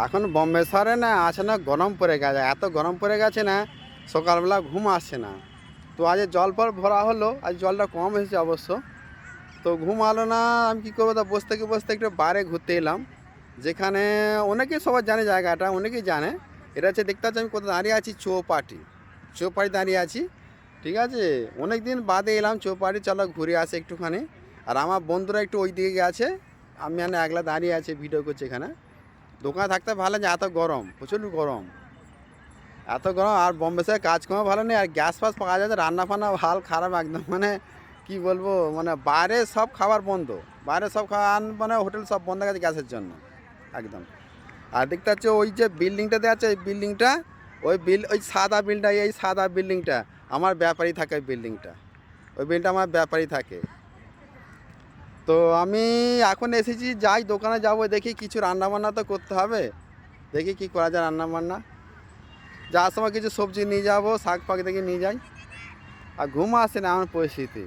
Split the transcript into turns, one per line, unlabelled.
এখন বম্বে শহরে না আছে না গরম পড়ে গেছে, এত গরম পড়ে গেছে না সকালবেলা ঘুম আসছে না। তো আজ জল ফল ভরা হলো, আজ জলটা কম এসেছে অবশ্য। তো ঘুম আলো না, আমি কী করবো, তা বসে থেকে একটু বাইরে ঘুরতে এলাম, যেখানে অনেকেই সবাই জানে জায়গাটা, অনেকেই জানে। এটা হচ্ছে, দেখতে পাচ্ছি আমি কোথাও দাঁড়িয়ে আছি, চৌপাটি। চৌপাটি দাঁড়িয়ে আছি, ঠিক আছে। অনেক দিন বাদে এলাম চৌপাটি, চলো ঘুরে আসে একটুখানি। আর আমার বন্ধুরা একটু ওই দিকে গেছে, আমি এখানে একলা দাঁড়িয়ে আছি, ভিডিও করছি এখানে। দোকানে থাকতে ভালো, যে এত গরম, প্রচুর গরম, এত গরম। আর বম্বে শহরে কাজকর্ম ভালো নেই, আর গ্যাস ফাস পাওয়া যাচ্ছে, রান্না ফান্না হাল খারাপ একদম, মানে কি বলবো, মানে বাইরে সব খাবার বন্ধ, বাইরে সব খাওয়া মানে হোটেল সব বন্ধ গেছে গ্যাসের জন্য একদম। আর দেখতে পাচ্ছ ওই যে বিল্ডিংটা দেওয়া আছে, ওই বিল্ডিংটা, ওই সাদা বিল্ডিংটা, এই সাদা বিল্ডিংটা আমার ব্যাপারই থাকে, ওই বিল্ডিংটা, ওই বিল্ডিংটা আমার ব্যাপারই থাকে। তো আমি এখন এসেছি, যাই দোকানে যাব, দেখি কিছু রান্নাবান্না তো করতে হবে, দেখি কি করা যায় রান্নাবান্না। যাওয়ার সময় কিছু সবজি নিয়ে যাবো, শাক ফাক দেখে নিয়ে যাই। আর ঘুম আসে না আমার পরিস্থিতি।